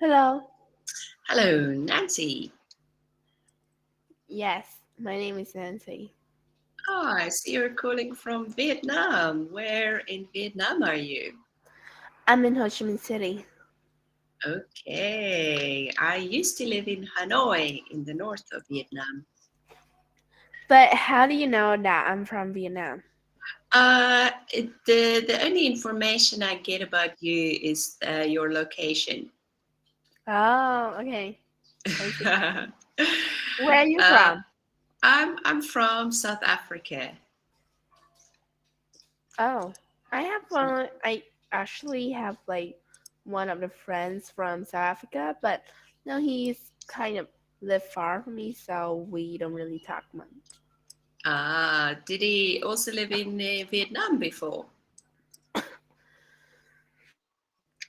Hello. Hello, Nancy. Yes, my name is Nancy. Oh, I see you're calling from Vietnam. Where in Vietnam are you? I'm in Ho Chi Minh City. Okay, I used to live in Hanoi in the north of Vietnam. But how do you know that I'm from Vietnam? The only information I get about you is your location. Oh, okay. I see. uh, Where are you from? I'm from South Africa. Oh, I have one. I actually have like one of the friends from South Africa, but no, he's kind of live far from me, so we don't really talk much. Did he also live in Vietnam before?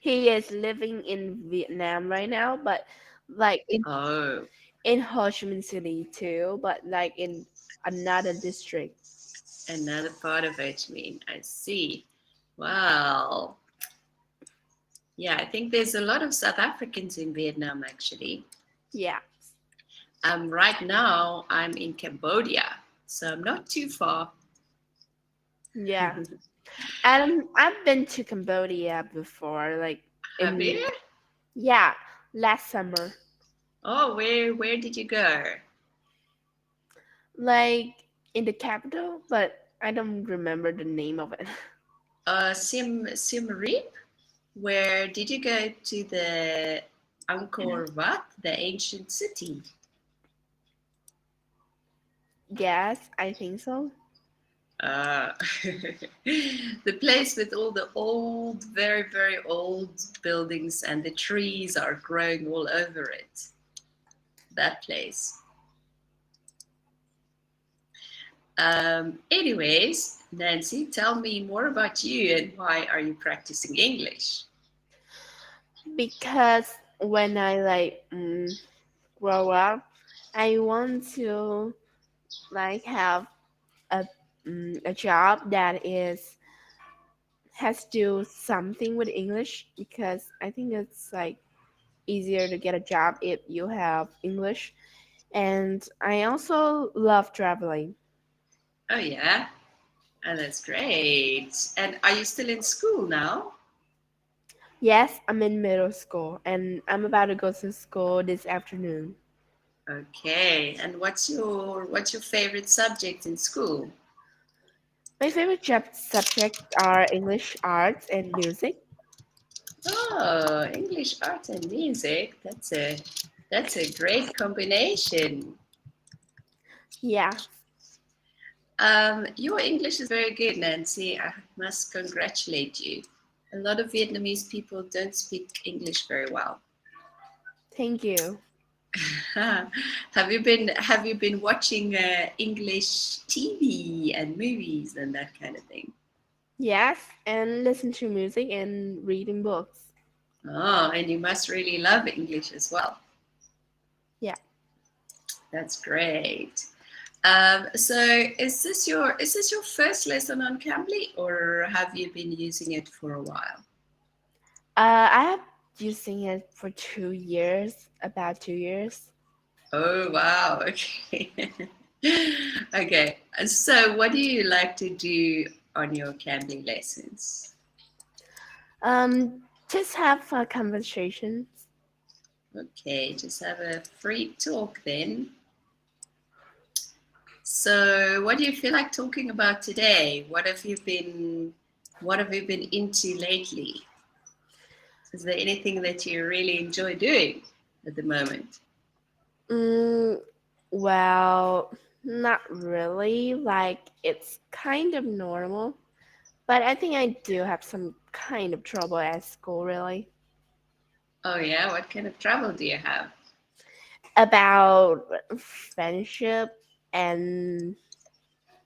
He is living in Vietnam right now, but like Oh, in Ho Chi Minh City too, but like in another district. another part of it, you mean? I see. Well, yeah, I think there's a lot of South Africans in Vietnam actually. Yeah, Right now, I'm in Cambodia, so I'm not too far. yeah. And I've been to Cambodia before, like Have in you? yeah, last summer. Oh, where did you go? Like in the capital, but I don't remember the name of it. Siem Reap. Where did you go to the Angkor Wat, the ancient city? Yes, I think so. Uh, the place with all the old, very old buildings and the trees are growing all over it. That place. Anyways, Nancy, tell me more about you and why are you practicing English? Because when I like grow up, I want to like have a job that is has to do something with English because I think it's like easier to get a job if you have English. And I also love traveling. Oh, yeah. Oh, that's great. And are you still in school now? Yes, I'm in middle school and I'm about to go to school this afternoon. Okay. And what's your favorite subject in school? My favorite subjects are English, arts, and music. Oh, English, art, and music. That's a great combination. Yeah, Your English is very good, Nancy. I must congratulate you. A lot of Vietnamese people don't speak English very well. thank you. Have you been watching English TV and movies and that kind of thing? Yes, and listen to music and reading books. Oh, and you must really love English as well. Yeah. That's great. So is this your first lesson on Cambly, or have you been using it for a while? I have using it for 2 years, about 2 years. Oh wow, okay. Okay. So what do you like to do on your Cambly lessons? Just have conversations. Okay, just have a free talk then. So what do you feel like talking about today? What have you been into lately? Is there anything that you really enjoy doing at the moment? Mm, well, not really. Like, it's kind of normal. But I think I do have some kind of trouble at school, really. Oh yeah, what kind of trouble do you have? About friendship and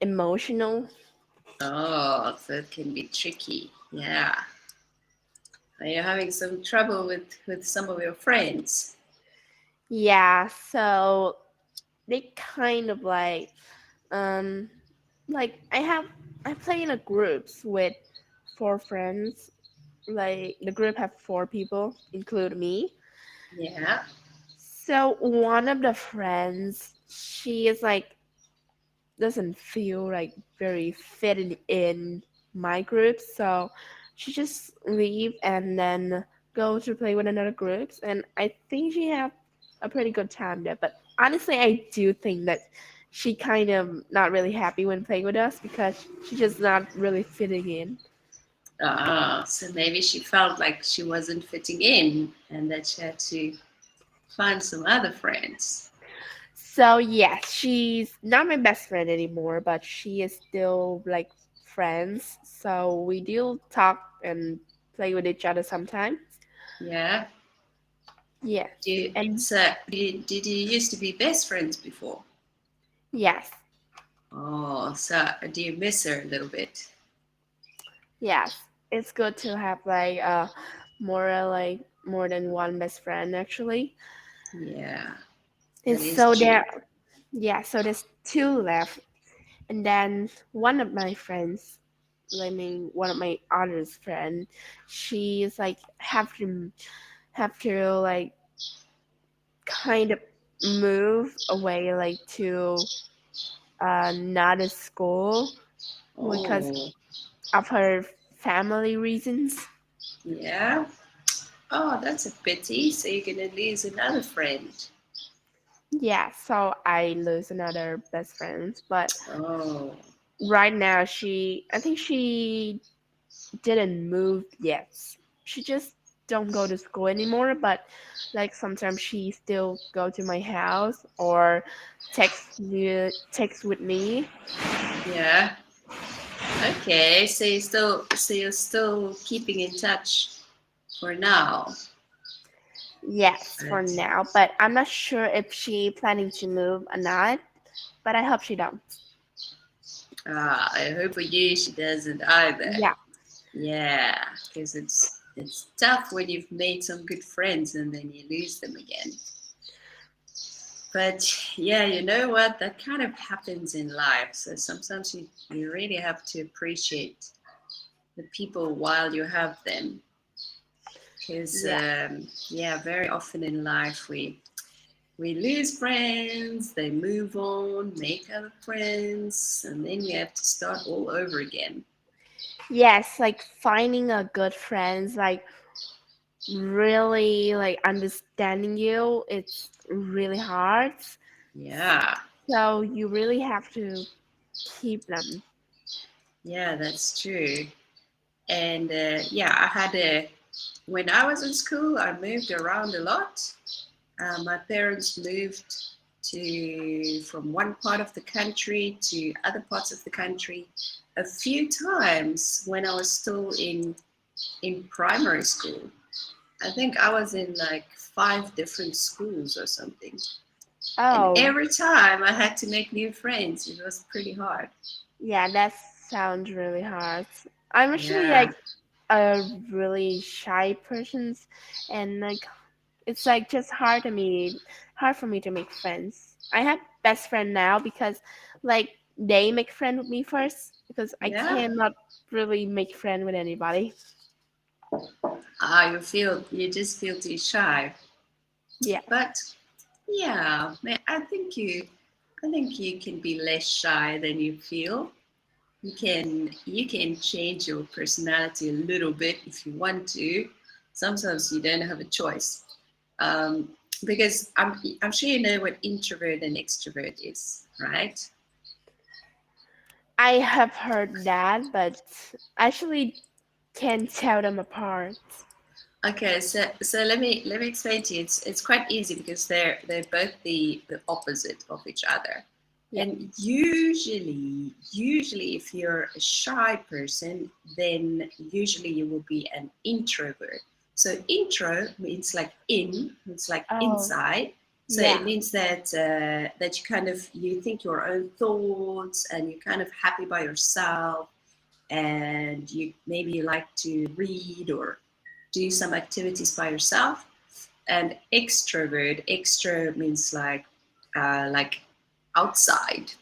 emotional. Oh, that can be tricky. Yeah. Are you having some trouble with some of your friends? Yeah, so they kind of um like I play in a groups with four friends. Like the group have four people, include me. Yeah. So one of the friends, she is like doesn't feel like very fitting in my group, so she just leave and then go to play with another groups, and I think she have a pretty good time there. But honestly, I do think that she kind of not really happy when playing with us because she's just not really fitting in. So maybe she felt like she wasn't fitting in and that she had to find some other friends. So yes, she's not my best friend anymore, but she is still like friends. So we do talk and play with each other sometimes. Yeah. Yes, and Did you used to be best friends before? yes, Oh, so do you miss her a little bit? yes, it's good to have more than one best friend actually. Yeah, And that is so true. there, yeah, so there's two left, and then one of my friends, I mean one of my other's friend, she's like have to like kind of move away like to another school because Oh, of her family reasons. yeah. Oh, that's a pity. So you're gonna lose another friend. Yeah, so I lose another best friend, but Oh, right now I think she didn't move yet. She just don't go to school anymore, but like sometimes she still go to my house or text with me. yeah. Okay. So you're still keeping in touch for now. Yes, for But now, but I'm not sure if she planning to move or not, but I hope she don't. I hope for you she doesn't either. Yeah. Yeah, because it's tough when you've made some good friends and then you lose them again. But yeah, you know what? That kind of happens in life. So sometimes you really have to appreciate the people while you have them. Because Yeah. yeah, very often in life we lose friends, they move on, make other friends, and then we have to start all over again. Yes, like finding a good friends, like really like understanding you, it's really hard. Yeah, So you really have to keep them. yeah, that's true. And yeah, I had a when I was in school, I moved around a lot. My parents moved to from one part of the country to other parts of the country a few times when I was still in primary school. I think I was in like 5 different schools or something. And Oh, every time I had to make new friends. It was pretty hard. yeah, that sounds really hard. I'm actually Yeah, like a really shy person, and like it's like just hard for me to make friends. I have best friend now because like they make friend with me first because I yeah. cannot really make friend with anybody. You just feel too shy. Yeah. But yeah, man, I think you can be less shy than you feel. You can change your personality a little bit if you want to. Sometimes you don't have a choice. Um, because I'm sure you know what introvert and extrovert is, right? I have heard that, but actually can't tell them apart. Okay, so let me explain to you. It's quite easy because they're both the opposite of each other. Yeah. And usually if you're a shy person, then usually you will be an introvert. So intro means like in, it's like Oh, inside. So it yeah. means that you kind of you think your own thoughts and you're kind of happy by yourself and you like to read or do some activities by yourself. And extrovert, extra means like outside.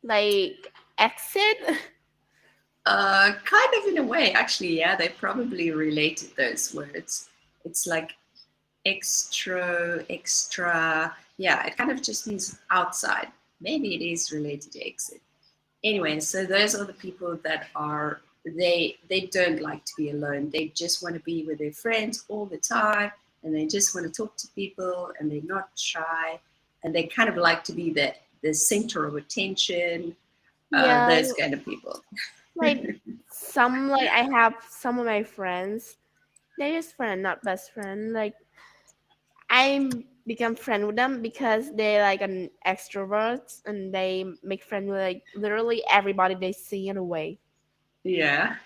Like exit? Kind of in a way, actually, yeah, they probably related those words. It's like extra. Yeah, it kind of just means outside. Maybe it is related to exit. Anyway, so those are the people that are they don't like to be alone. They just want to be with their friends all the time, and they just want to talk to people, and they're not shy, and they kind of like to be the center of attention. Yeah, Those kind of people. like some like I have some of my friends. They're just friend, not best friend. Like I become friend with them because they like an extrovert and they make friends with like literally everybody they see in a way. Yeah.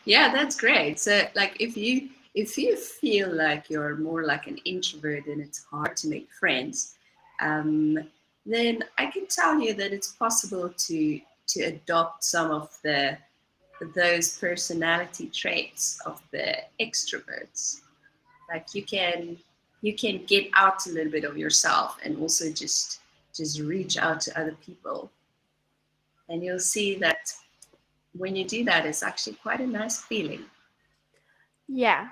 Yeah, that's great. So like if you feel like you're more like an introvert and it's hard to make friends, um, then I can tell you that it's possible to adopt some of the those personality traits of the extroverts. Like you can get out a little bit of yourself and also just reach out to other people, and you'll see that when you do that, it's actually quite a nice feeling. Yeah.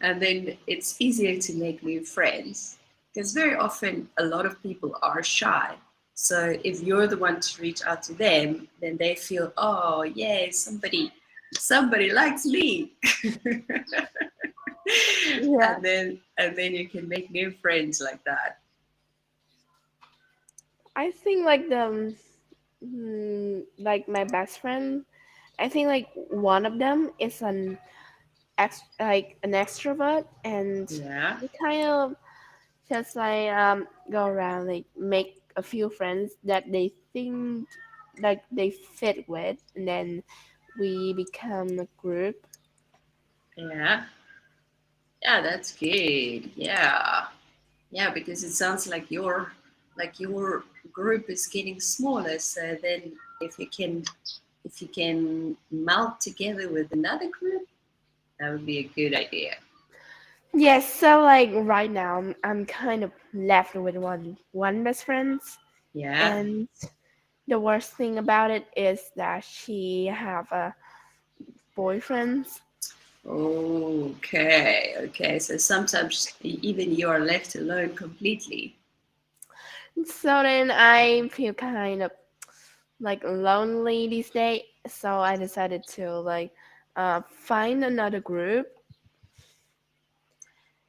And then it's easier to make new friends because very often a lot of people are shy. So if you're the one to reach out to them, then they feel, oh, yay, somebody likes me. Yeah. And then you can make new friends like that. I think like like my best friend, I think like one of them is like an extrovert and Yeah. we kind of just like go around like make a few friends that they think like they fit with and then we become a group. Yeah. Yeah, that's good. Yeah. Yeah, because it sounds like your group is getting smaller. So then if you can melt together with another group, that would be a good idea. Yes, so like right now I'm kind of left with one best friend Yeah. and the worst thing about it is that she have a boyfriend. Okay. Okay. So sometimes even you are left alone completely. So then I feel kind of like lonely these days. So I decided to like find another group.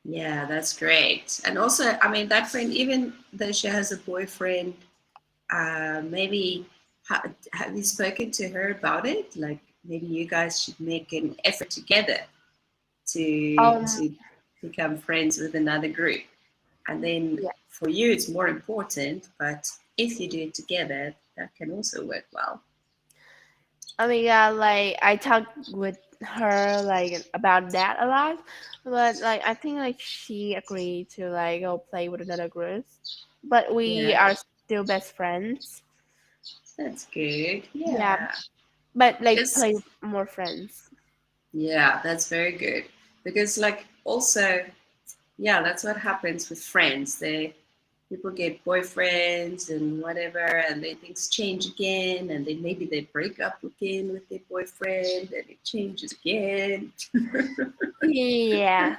Yeah, that's great. And also, I mean, that friend, even though she has a boyfriend, maybe have you spoken to her about it? Like maybe you guys should make an effort together Um, to become friends with another group. And then yeah. for you, it's more important. But if you do it together, that can also work well. I mean, yeah, like I talked with her like about that a lot, but like I think like she agreed to like go play with another group, but we Yeah, are still best friends. that's good. Yeah, Yeah, but like because play with more friends. yeah, that's very good. Because like also, yeah, that's what happens with friends. They people get boyfriends and whatever, and then things change again, and then maybe they break up again with their boyfriend, and it changes again. Yeah,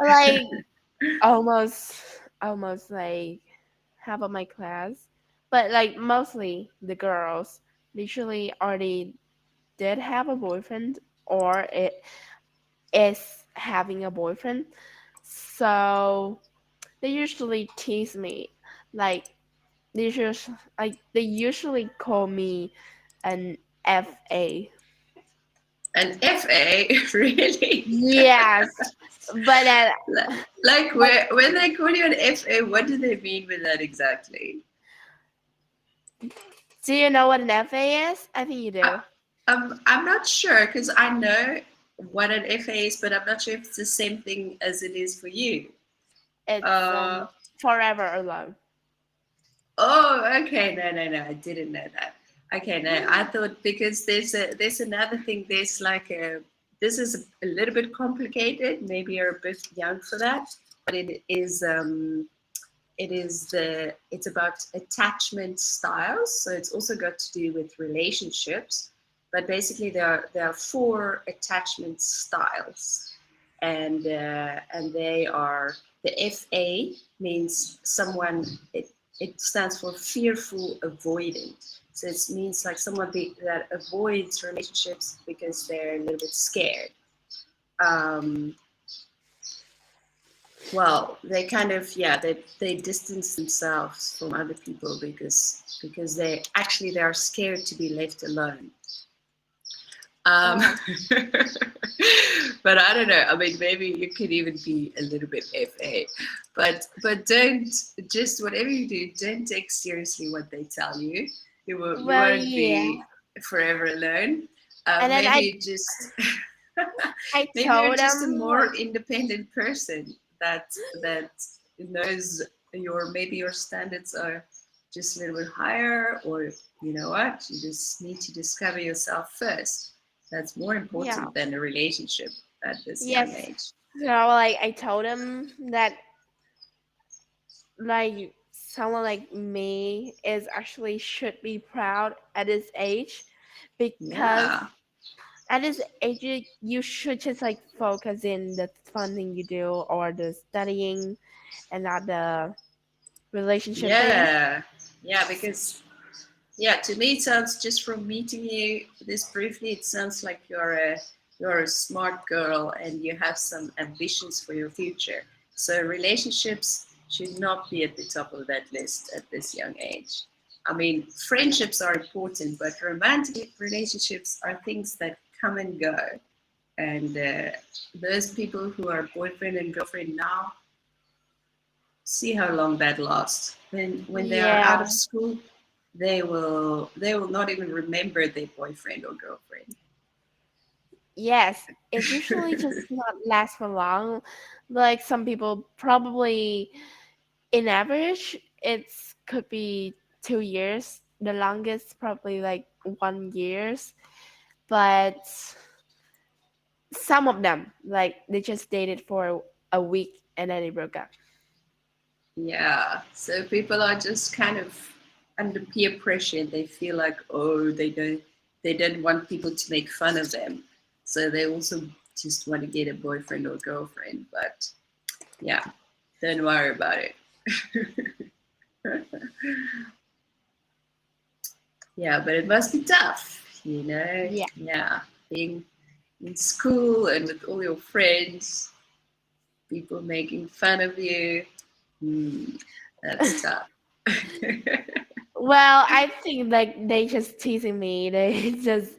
like almost, almost like half of my class, but like mostly the girls literally already did have a boyfriend or it is having a boyfriend. So they usually tease me. Like they usually call me an FA. An FA, really? Yes, but Like but when they call you an FA, what do they mean with that exactly? do you know what an FA is? I think you I, do. I'm not sure because I know what an FA is, but I'm not sure if it's the same thing as it is for you. It's Uh, forever alone. Oh, okay. No, no, no. I didn't know that. Okay, no. I thought because there's another thing. There's like a this is a little bit complicated. Maybe you're a bit young for that, but it is it's about attachment styles. So it's also got to do with relationships. But basically, there are four attachment styles. and they are the FA means someone. It stands for fearful avoidant. So it means like someone that avoids relationships because they're a little bit scared. Um, well, they kind of they distance themselves from other people because they are scared to be left alone. Um, Oh, but I don't know. I mean, maybe you could even be a little bit FA, but don't just whatever you do, don't take seriously what they tell you. You well, won't yeah. be forever alone. And then Maybe just I maybe you're told just a them more like, independent person that knows maybe your standards are just a little bit higher, or you know what, you just need to discover yourself first. That's more yeah, important than a relationship at this young yes. age. So like I told them that like someone like me is actually should be proud at this age because Yeah, at this age you should just like focus in the fun thing you do or the studying and not the relationship thing. yeah, yeah, because yeah, to me it sounds, just from meeting you this briefly, it sounds like you're a smart girl and you have some ambitions for your future. So relationships should not be at the top of that list at this young age. I mean, friendships are important, but romantic relationships are things that come and go. And those people who are boyfriend and girlfriend now, see how long that lasts. When they are out Yeah. of school, they will not even remember their boyfriend or girlfriend. Yes, it usually just not last for long. Like some people probably in average it's could be 2 years. The longest probably like 1 years. But some of them like they just dated for a week and then they broke up. Yeah, so people are just kind of under peer pressure. They feel like, oh, they don't want people to make fun of them, so they also just want to get a boyfriend or girlfriend. But yeah, don't worry about it. Yeah, but it must be tough, you know. Yeah. Yeah, being in school and with all your friends, people making fun of you. Hmm, that's tough. Well, I think like they just teasing me. They just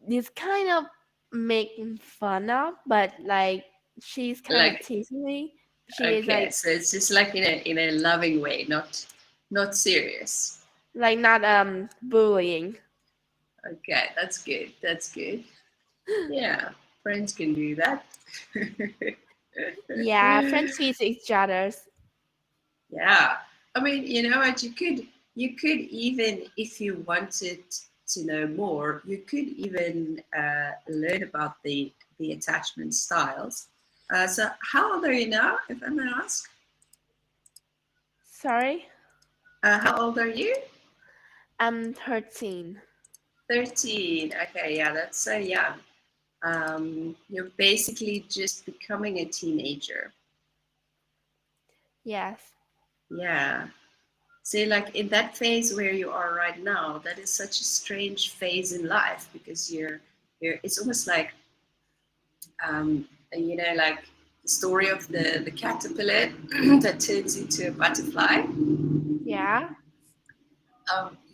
it's kind of making fun of, but like she's kind of Like, teasing me. She is okay, so it's just like in a loving way, not serious. not bullying. Okay, that's good. That's good. Yeah, friends can do that. Yeah, friends tease each other's. Yeah, I mean, you know what? You could even, if you wanted to know more, you could even learn about the attachment styles. So, how old are you now, if I may ask? Sorry, How old are you? I'm 13. 13. Okay, yeah, that's so young. You're basically just becoming a teenager. Yes. Yeah. See, like in that phase where you are right now, that is such a strange phase in life because you're it's almost like like the story of the caterpillar that turns into a butterfly. Yeah.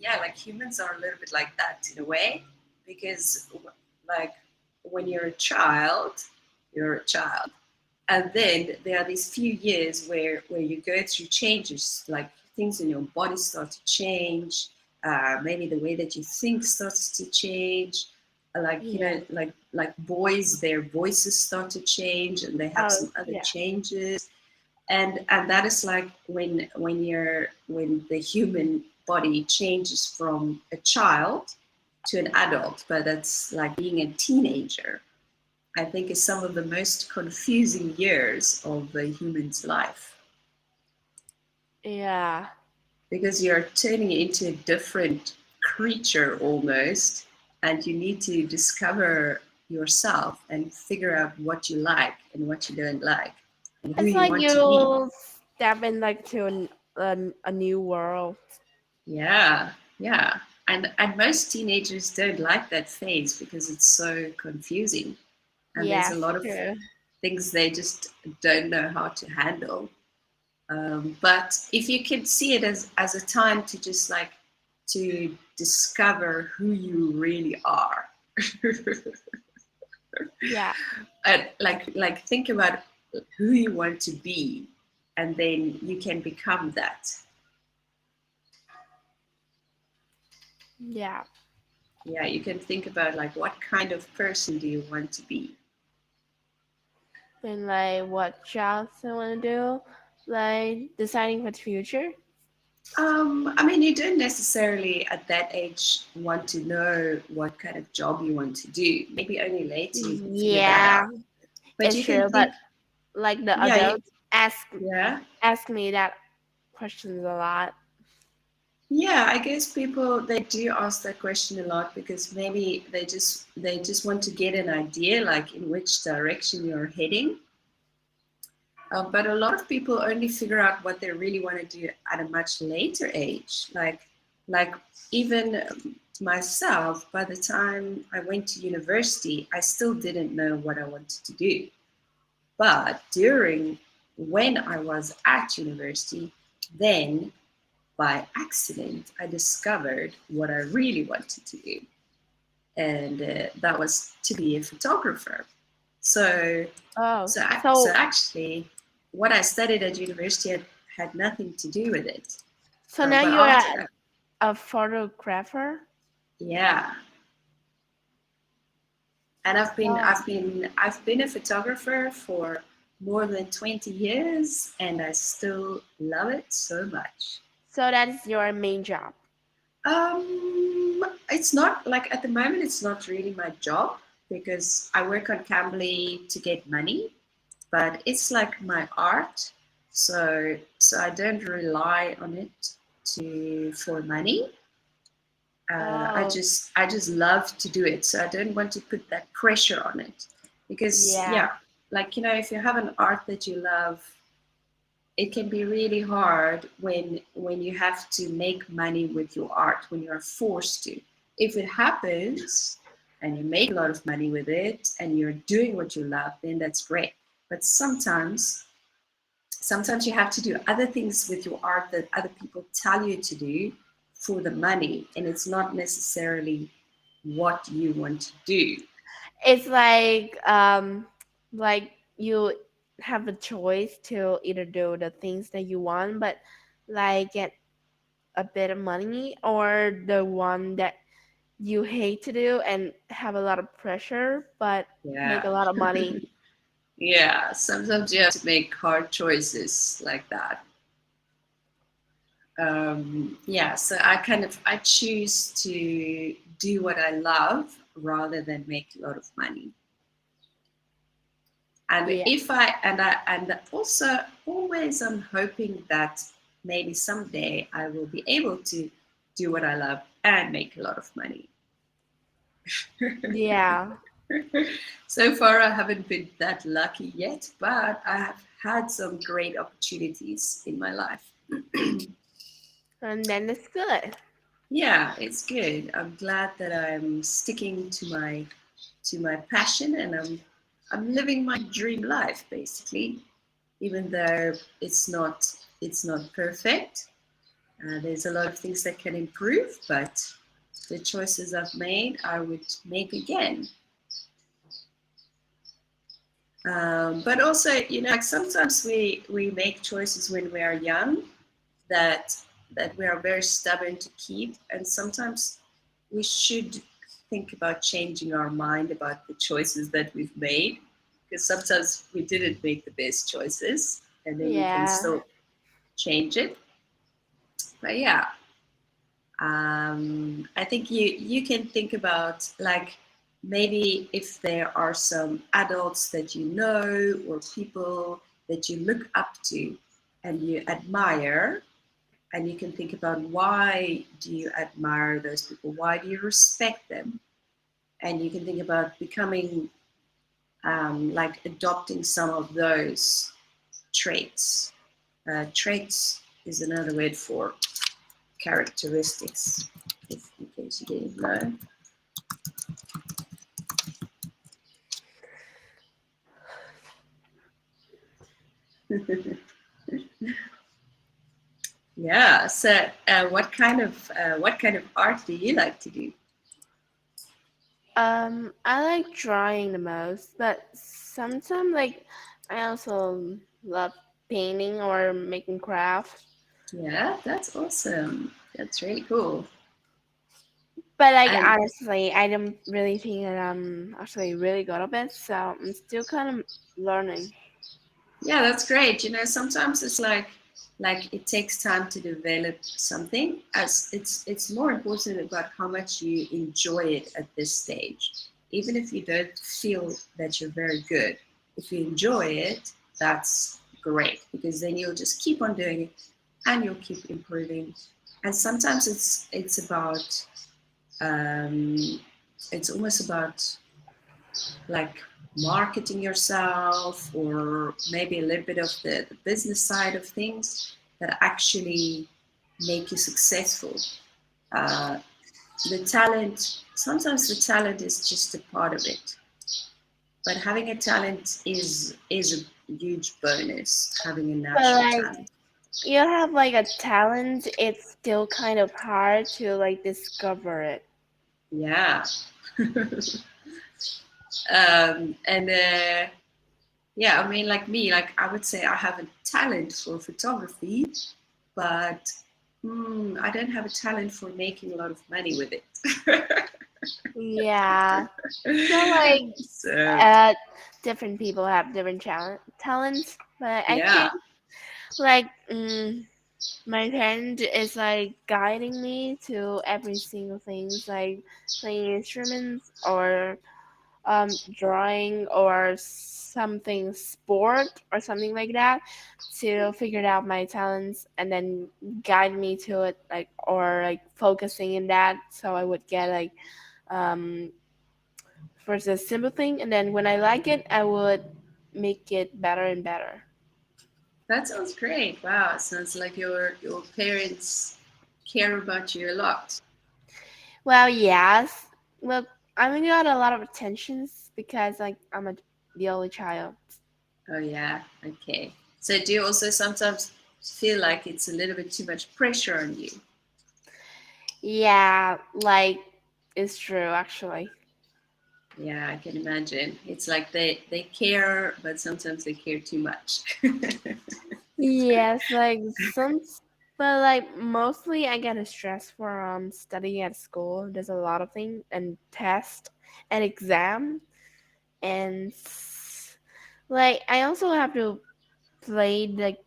Yeah, like humans are a little bit like that in a way because like when you're a child, and then there are these few years where you go through changes, like things in your body start to change, maybe the way that you think starts to change, like Yeah. like boys, their voices start to change and they have Oh, some other yeah. changes, and that is like when the human body changes from a child to an adult, but that's like being a teenager. I think is some of the most confusing years of the human's life Yeah. because you're turning into a different creature almost, and you need to discover. yourself and figure out what you like and what you don't like and who It's you like want to be. you step in like to a new world. Yeah, yeah. And most teenagers don't like that phase because it's so confusing and there's a Yes, lot of true. things they just don't know how to handle. But if you can see it as a time to just like to discover who you really are, Yeah, and like think about who you want to be, and then you can become that. yeah. Yeah, you can think about like what kind of person do you want to be. And like what jobs I want to do, like deciding for the future. I mean, you don't necessarily at that age want to know what kind of job you want to do. Maybe only later you can figure that Yeah, out. But it's you can true. But think, like the yeah, adults yeah, ask me that questions a lot. yeah. I guess people they do ask that question a lot because maybe they just want to get an idea like in which direction you're heading. But a lot of people only figure out what they really want to do at a much later age. Like even myself, by the time I went to university, I still didn't know what I wanted to do. But during when I was at university, then by accident, I discovered what I really wanted to do, and that was to be a photographer. So Oh, so actually, what I studied at university had nothing to do with it. so now But you're after that, a photographer. yeah, and Oh, I've been a photographer for more than 20 years, and I still love it so much. so that's your main job. It's not like at the moment. It's not really my job because I work on Cambly to get money, but it's like my art. So I don't rely on it to for money. Oh, I just love to do it. So I don't want to put that pressure on it because yeah. yeah, like if you have an art that you love, it can be really hard when you have to make money with your art when you are forced to. If it happens and you make a lot of money with it and you're doing what you love, then that's great. But sometimes you have to do other things with your art that other people tell you to do for the money, and it's not necessarily what you want to do. It's like you have a choice to either do the things that you want, but like get a bit of money, or the one that you hate to do and have a lot of pressure, but Yeah. make a lot of money. Yeah, sometimes you have to make hard choices like that. Yeah, so I choose to do what I love rather than make a lot of money. And Yeah, if and also always I'm hoping that maybe someday I will be able to do what I love and make a lot of money. yeah, So far I haven't been that lucky yet, but I have had some great opportunities in my life. and then it's good. Yeah, it's good. I'm glad that I'm sticking to my passion, and I'm living my dream life basically, even though it's not perfect. There's a lot of things that can improve, but the choices I've made, I would make again. But also, like sometimes we make choices when we are young that we are very stubborn to keep, and sometimes we should think about changing our mind about the choices that we've made, because sometimes we didn't make the best choices, and then we can Yeah, still change it. But yeah, I think you can think about like maybe if there are some adults that you know or people that you look up to and you admire, and you can think about why do you admire those people, why do you respect them, And you can think about becoming like adopting some of those traits. Traits is another word for characteristics, if in case you didn't know. Yeah. So, what kind of art do you like to do? I like drawing the most, but sometimes like I also love painting or making craft. Yeah, that's awesome. That's really cool. But like And honestly, I don't really think that I'm actually really good at it, so I'm still kind of learning. yeah, that's great. Sometimes it's like it takes time to develop something. As it's more important about how much you enjoy it at this stage. Even if you don't feel that you're very good, if you enjoy it, that's great because then you'll just keep on doing it and you'll keep improving. And sometimes it's about um, it's almost about like marketing yourself or maybe a little bit of the business side of things that actually make you successful. Uh, the talent, sometimes the talent is just a part of it, but having a talent is a huge bonus, having a But natural like talent. you have like a talent, it's still kind of hard to like discover it. Yeah. And yeah, I mean, like me, like I would say I have a talent for photography, but I don't have a talent for making a lot of money with it. Yeah. So like So uh different people have different talents, but I yeah, think like my parent is like guiding me to every single things like playing instruments or drawing or something sport or something like that to figure out my talents and then guide me to it like or like focusing in that so I would get like um first a simple thing and then when I like it I would make it better and better. that sounds great. Wow, it sounds like your parents care about you a lot. Well, yes. Well, I got a lot of attentions because like I'm the only child. Oh yeah, okay. So do you also sometimes feel like it's a little bit too much pressure on you? Yeah, like it's true actually. Yeah, I can imagine. It's like they care, but sometimes they care too much. Yes, like some, but like mostly I get stressed for studying at school. There's a lot of things and test and exam and like I also have to play like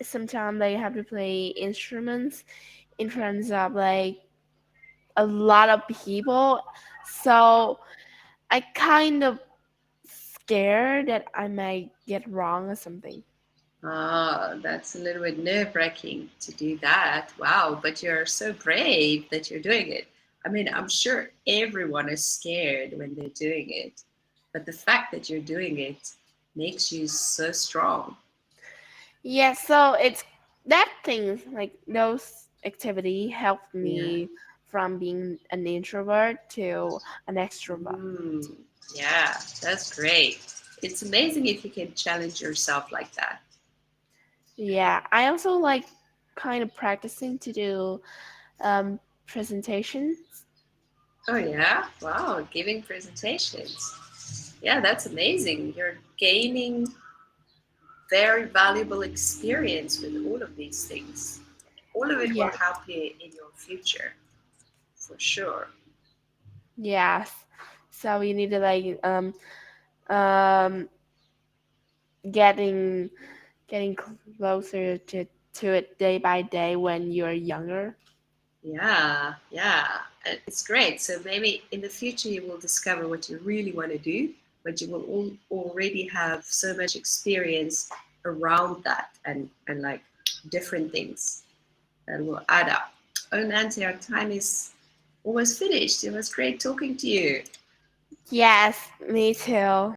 sometimes I have to play instruments in front of like a lot of people. So I kind of scared that I might get wrong or something. Ah, that's a little bit nerve-wracking to do that. Wow, but you're so brave that you're doing it. I mean, I'm sure everyone is scared when they're doing it, but the fact that you're doing it makes you so strong. Yeah, so it's that thing like those activity helped Yeah. me from being an introvert to an extrovert. Mm, yeah, that's great. It's amazing if you can challenge yourself like that. Yeah, I also like kind of practicing to do presentations. Oh, yeah? Wow, giving presentations. Yeah, that's amazing. You're gaining very valuable experience with all of these things. All of it will Yeah, help you in your future, for sure. yes. So you need to like um getting getting closer to it day by day when you're younger. Yeah, yeah. It's great. So maybe in the future you will discover what you really want to do, but you will already have so much experience around that and different things that will add up. Oh, Nancy, our time is almost finished. It was great talking to you. Yes, me too.